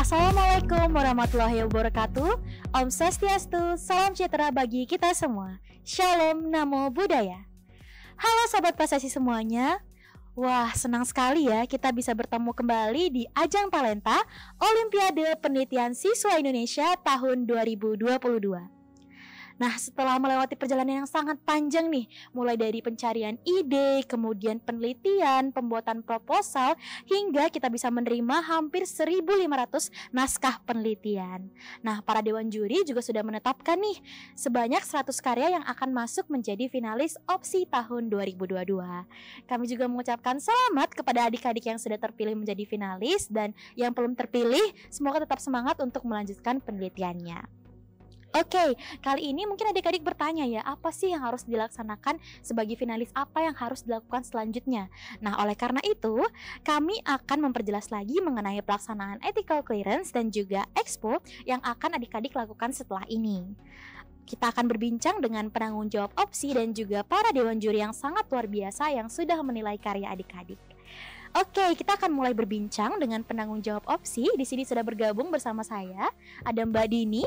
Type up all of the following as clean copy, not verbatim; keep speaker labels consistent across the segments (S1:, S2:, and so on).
S1: Assalamualaikum warahmatullahi wabarakatuh. Om Swastiastu, salam sejahtera bagi kita semua. Shalom, Namo Buddhaya. Halo Sobat Prestasi semuanya. Wah, senang sekali ya kita bisa bertemu kembali di ajang talenta Olimpiade Penelitian Siswa Indonesia tahun 2022. Nah, setelah melewati perjalanan yang sangat panjang nih, mulai dari pencarian ide, kemudian penelitian, pembuatan proposal, hingga kita bisa menerima hampir 1.500 naskah penelitian. Nah, para dewan juri juga sudah menetapkan nih sebanyak 100 karya yang akan masuk menjadi finalis OPSI tahun 2022. Kami juga mengucapkan selamat kepada adik-adik yang sudah terpilih menjadi finalis, dan yang belum terpilih, semoga tetap semangat untuk melanjutkan penelitiannya. Oke, kali ini mungkin adik-adik bertanya ya, apa sih yang harus dilaksanakan sebagai finalis, apa yang harus dilakukan selanjutnya? Nah, oleh karena itu, kami akan memperjelas lagi mengenai pelaksanaan ethical clearance dan juga expo yang akan adik-adik lakukan setelah ini. Kita akan berbincang dengan penanggung jawab OPSI dan juga para dewan juri yang sangat luar biasa yang sudah menilai karya adik-adik. Oke, kita akan mulai berbincang dengan penanggung jawab OPSI. Di sini sudah bergabung bersama saya, ada Mbak Dini.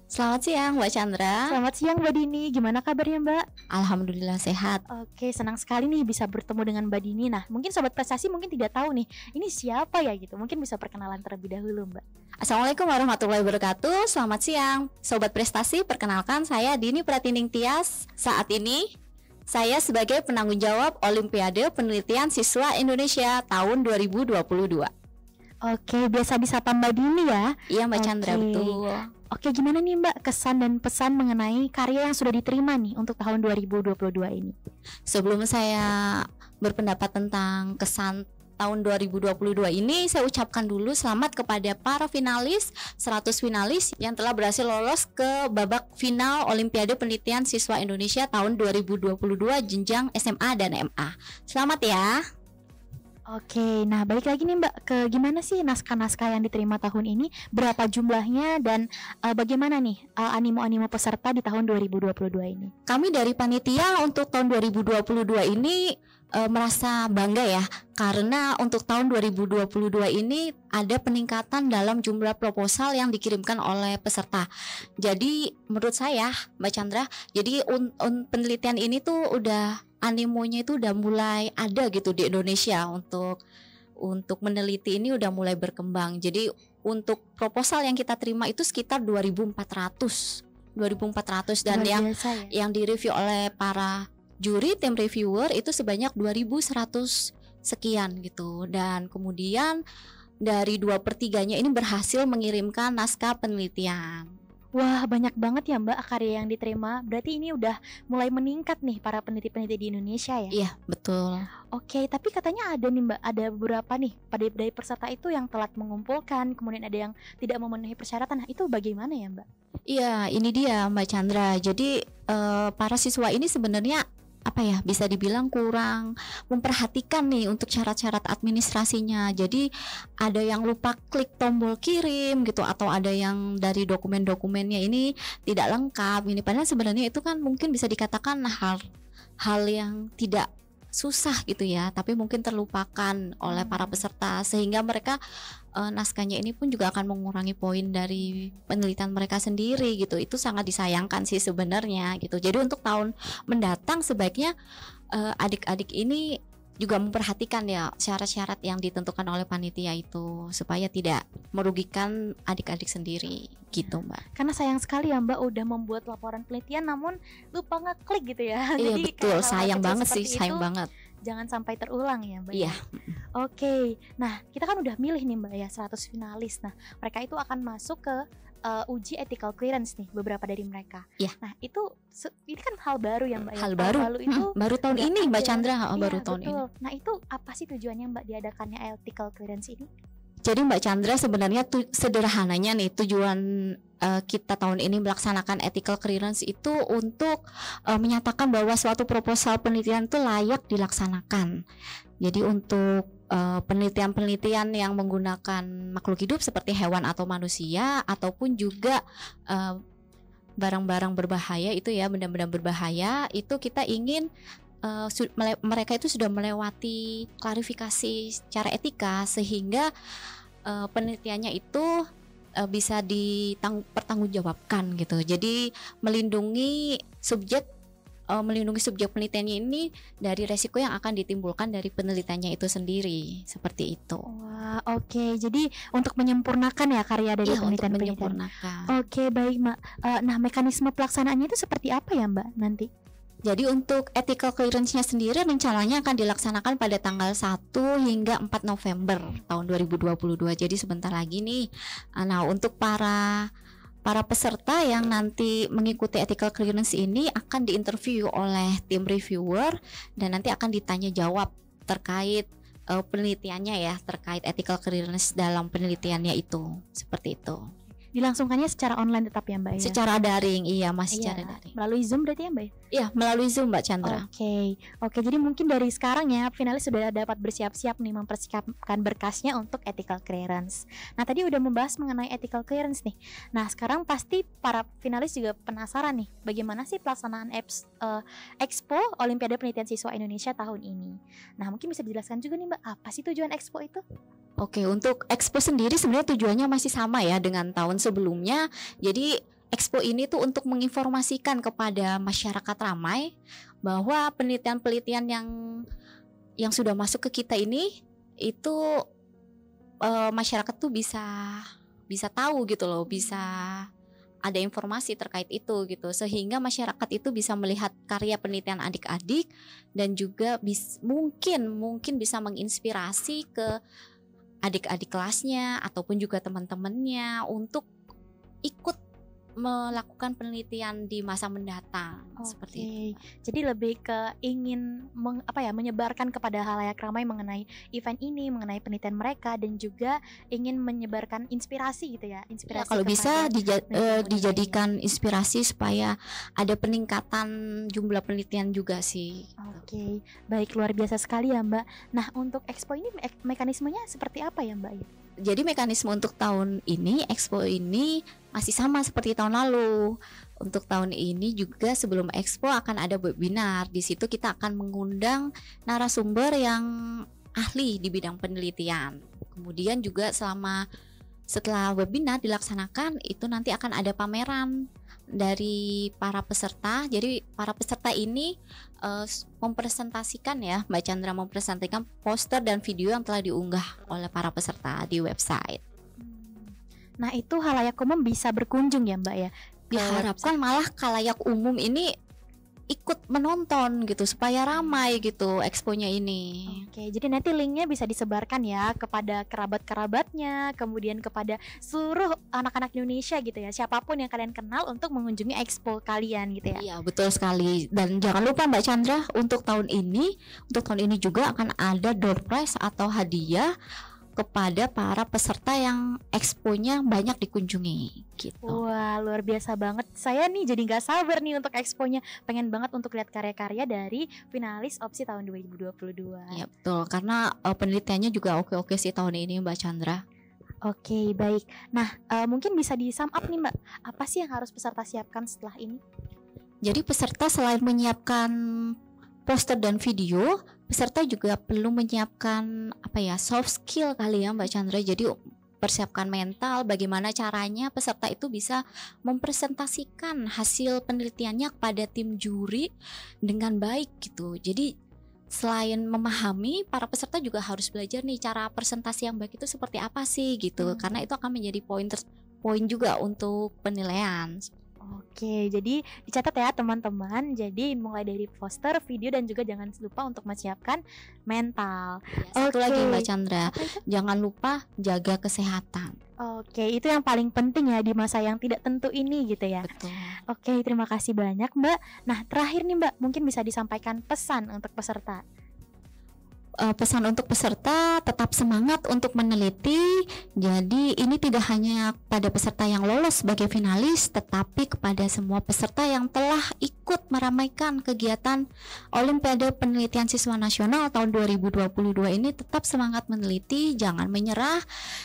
S2: Selamat siang Mbak Chandra.
S1: Selamat siang Mbak Dini, gimana kabarnya Mbak?
S2: Alhamdulillah sehat.
S1: Oke, senang sekali nih bisa bertemu dengan Mbak Dini. Nah, mungkin Sobat Prestasi mungkin tidak tahu nih, ini siapa ya gitu. Mungkin bisa perkenalan terlebih dahulu Mbak.
S2: Assalamualaikum warahmatullahi wabarakatuh. Selamat siang Sobat Prestasi, perkenalkan saya Dini Pratining Tias. Saat ini saya sebagai penanggung jawab Olimpiade Penelitian Siswa Indonesia tahun 2022.
S1: Oke, biasa disapa Mbak Dini ya?
S2: Iya Mbak Chandra, betul.
S1: Oke, gimana nih Mbak kesan dan pesan mengenai karya yang sudah diterima nih untuk tahun 2022 ini?
S2: Sebelum saya berpendapat tentang kesan tahun 2022 ini, saya ucapkan dulu selamat kepada para finalis, 100 finalis yang telah berhasil lolos ke babak final Olimpiade Penelitian Siswa Indonesia tahun 2022 jenjang SMA dan MA. Selamat ya.
S1: Oke, nah balik lagi nih Mbak, ke gimana sih naskah-naskah yang diterima tahun ini, berapa jumlahnya, dan bagaimana nih animo-animo peserta di tahun 2022 ini?
S2: Kami dari panitia untuk tahun 2022 ini merasa bangga ya, karena untuk tahun 2022 ini ada peningkatan dalam jumlah proposal yang dikirimkan oleh peserta. Jadi menurut saya Mbak Chandra, jadi penelitian ini tuh udah animonya itu udah mulai ada gitu di Indonesia untuk meneliti ini udah mulai berkembang. Jadi untuk proposal yang kita terima itu sekitar 2.400 dan yang direview oleh para juri, tim reviewer itu sebanyak 2.100 sekian gitu. Dan kemudian dari 2/3-nya ini berhasil mengirimkan naskah penelitian.
S1: Wah, banyak banget ya Mbak karya yang diterima. Berarti ini udah mulai meningkat nih para peneliti-peneliti di Indonesia ya?
S2: Iya, betul.
S1: Oke, tapi katanya ada nih Mbak, ada beberapa nih dari peserta itu yang telat mengumpulkan, kemudian ada yang tidak memenuhi persyaratan. Nah, itu bagaimana ya Mbak?
S2: Iya, ini dia Mbak Chandra. Jadi para siswa ini sebenarnya apa ya, bisa dibilang kurang memperhatikan nih untuk syarat-syarat administrasinya. Jadi ada yang lupa klik tombol kirim gitu, atau ada yang dari dokumen-dokumennya ini tidak lengkap. Ini padahal sebenarnya itu kan mungkin bisa dikatakan hal yang tidak susah gitu ya, tapi mungkin terlupakan oleh para peserta, sehingga mereka naskahnya ini pun juga akan mengurangi poin dari penelitian mereka sendiri gitu. Itu sangat disayangkan sih sebenarnya gitu. Jadi untuk tahun mendatang sebaiknya adik-adik ini juga memperhatikan ya syarat-syarat yang ditentukan oleh panitia itu, supaya tidak merugikan adik-adik sendiri gitu Mbak.
S1: Karena sayang sekali ya Mbak udah membuat laporan penelitian namun lupa ngeklik gitu ya.
S2: Iya. Jadi betul, sayang banget sih, sayang
S1: itu,
S2: banget.
S1: Jangan sampai terulang ya Mbak.
S2: Iya.
S1: Oke, nah kita kan udah milih nih Mbak ya 100 finalis. Nah mereka itu akan masuk ke uji ethical clearance nih, beberapa dari mereka.
S2: Iya.
S1: Nah ini kan hal baru ya Mbak.
S2: Hal
S1: ya?
S2: baru.
S1: Lalu itu
S2: baru tahun ini Mbak Chandra. Baru tahun
S1: betul.
S2: ini.
S1: Nah itu apa sih tujuannya Mbak diadakannya ethical clearance ini?
S2: Jadi Mbak Chandra sebenarnya sederhananya nih tujuan kita tahun ini melaksanakan ethical clearance itu untuk menyatakan bahwa suatu proposal penelitian itu layak dilaksanakan. Jadi untuk penelitian-penelitian yang menggunakan makhluk hidup seperti hewan atau manusia, ataupun juga barang-barang berbahaya itu ya, benda-benda berbahaya itu kita ingin mereka itu sudah melewati klarifikasi secara etika, sehingga penelitiannya itu bisa dipertanggungjawabkan gitu. Jadi melindungi subjek penelitiannya ini dari resiko yang akan ditimbulkan dari penelitiannya itu sendiri, seperti itu.
S1: Wah, oke. Jadi untuk menyempurnakan ya karya dari penelitian.
S2: Menyempurnakan.
S1: Oke, baik Mbak. Nah, mekanisme pelaksanaannya itu seperti apa ya Mbak nanti?
S2: Jadi untuk ethical clearance-nya sendiri rencananya akan dilaksanakan pada tanggal 1 hingga 4 November tahun 2022. Jadi sebentar lagi nih. Nah, untuk para peserta yang nanti mengikuti ethical clearance ini akan diinterview oleh tim reviewer dan nanti akan ditanya jawab terkait penelitiannya ya, terkait ethical clearance dalam penelitiannya itu. Seperti itu.
S1: Dilangsungkannya secara online tetap ya Mbak ya?
S2: Secara daring, iya masih secara daring.
S1: Melalui Zoom berarti ya Mbak?
S2: Iya, melalui Zoom Mbak Chandra.
S1: Oke, jadi mungkin dari sekarang ya finalis sudah dapat bersiap-siap nih mempersiapkan berkasnya untuk ethical clearance. Nah tadi udah membahas mengenai ethical clearance nih. Nah sekarang pasti para finalis juga penasaran nih bagaimana sih pelaksanaan Expo Olimpiade Penelitian Siswa Indonesia tahun ini. Nah mungkin bisa dijelaskan juga nih Mbak, apa sih tujuan Expo itu?
S2: Oke, untuk Expo sendiri sebenarnya tujuannya masih sama ya dengan tahun sebelumnya. Jadi Expo ini tuh untuk menginformasikan kepada masyarakat ramai bahwa penelitian-penelitian yang sudah masuk ke kita ini itu masyarakat tuh bisa tahu gitu loh, bisa ada informasi terkait itu gitu, sehingga masyarakat itu bisa melihat karya penelitian adik-adik dan juga mungkin bisa menginspirasi ke adik-adik kelasnya ataupun juga teman-temannya untuk ikut melakukan penelitian di masa mendatang. Seperti itu.
S1: Jadi lebih ke ingin menyebarkan kepada halayak ramai mengenai event ini, mengenai penelitian mereka dan juga ingin menyebarkan inspirasi gitu ya, inspirasi.
S2: Ya, kalau bisa dijadikan inspirasi supaya ada peningkatan jumlah penelitian juga sih.
S1: Oke, baik, luar biasa sekali ya Mbak. Nah, untuk Expo ini mekanismenya seperti apa ya Mbak?
S2: Jadi mekanisme untuk tahun ini Expo ini masih sama seperti tahun lalu. Untuk tahun ini juga sebelum Expo akan ada webinar. Di situ kita akan mengundang narasumber yang ahli di bidang penelitian. Kemudian juga setelah webinar dilaksanakan itu nanti akan ada pameran dari para peserta. Jadi para peserta ini mempresentasikan ya, Mbak Chandra mempresentasikan poster dan video yang telah diunggah oleh para peserta di website.
S1: Nah itu halayak umum bisa berkunjung ya Mbak ya?
S2: Diharapkan malah khalayak umum ini ikut menonton gitu supaya ramai gitu exponya ini.
S1: Oke, jadi nanti linknya bisa disebarkan ya kepada kerabat-kerabatnya, kemudian kepada seluruh anak-anak Indonesia gitu ya, siapapun yang kalian kenal untuk mengunjungi expo kalian gitu ya.
S2: Iya betul sekali. Dan jangan lupa Mbak Chandra, untuk tahun ini juga akan ada door prize atau hadiah kepada para peserta yang exponya banyak dikunjungi gitu.
S1: Wah luar biasa banget. Saya nih jadi gak sabar nih untuk exponya. Pengen banget untuk lihat karya-karya dari finalis OPSI tahun 2022.
S2: Ya betul, karena penelitiannya juga oke-oke sih tahun ini Mbak Chandra.
S1: Oke baik. Nah mungkin bisa di sum up nih Mbak, apa sih yang harus peserta siapkan setelah ini?
S2: Jadi peserta selain menyiapkan poster dan video, peserta juga perlu menyiapkan soft skill kali ya Mbak Chandra. Jadi persiapkan mental, bagaimana caranya peserta itu bisa mempresentasikan hasil penelitiannya kepada tim juri dengan baik gitu. Jadi selain memahami, para peserta juga harus belajar nih cara presentasi yang baik itu seperti apa sih gitu. Karena itu akan menjadi poin juga untuk penilaian.
S1: Oke, jadi dicatat ya teman-teman. Jadi mulai dari poster, video dan juga jangan lupa untuk menyiapkan mental.
S2: Ya, satu lagi Mbak Chandra, jangan lupa jaga kesehatan.
S1: Oke, itu yang paling penting ya di masa yang tidak tentu ini gitu ya.
S2: Betul.
S1: Oke, terima kasih banyak Mbak. Nah, terakhir nih Mbak, mungkin bisa disampaikan pesan untuk peserta.
S2: Pesan untuk peserta, tetap semangat untuk meneliti. Jadi ini tidak hanya pada peserta yang lolos sebagai finalis, tetapi kepada semua peserta yang telah ikut meramaikan kegiatan Olimpiade Penelitian Siswa Nasional tahun 2022 ini. Tetap semangat meneliti, jangan menyerah.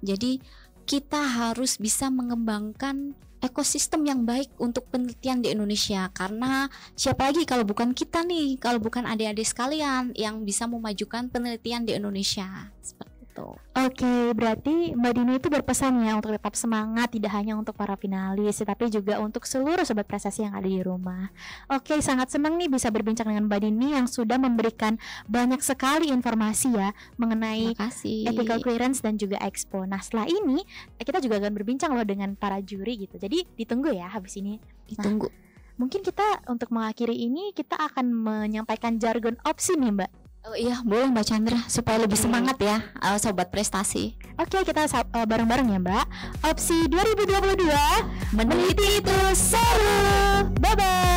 S2: Jadi kita harus bisa mengembangkan ekosistem yang baik untuk penelitian di Indonesia, karena siapa lagi kalau bukan kita nih, kalau bukan adik-adik sekalian yang bisa memajukan penelitian di Indonesia. Seperti itu. gitu.
S1: Oke, berarti Mbak Dini itu berpesan ya untuk tetap semangat, tidak hanya untuk para finalis, tapi juga untuk seluruh sobat prestasi yang ada di rumah. Oke, sangat senang nih bisa berbincang dengan Mbak Dini yang sudah memberikan banyak sekali informasi ya mengenai
S2: Terima kasih.
S1: ethical clearance dan juga expo. Nah, setelah ini kita juga akan berbincang loh dengan para juri gitu. Jadi ditunggu ya habis ini.
S2: Ditunggu.
S1: Mungkin kita untuk mengakhiri ini kita akan menyampaikan jargon opsi nih Mbak.
S2: Oh iya, boleh Mbak Chandra supaya lebih semangat ya sobat prestasi.
S1: Oke, kita bareng-bareng ya Mbak. Opsi 2022 meneliti itu seru. Bye bye.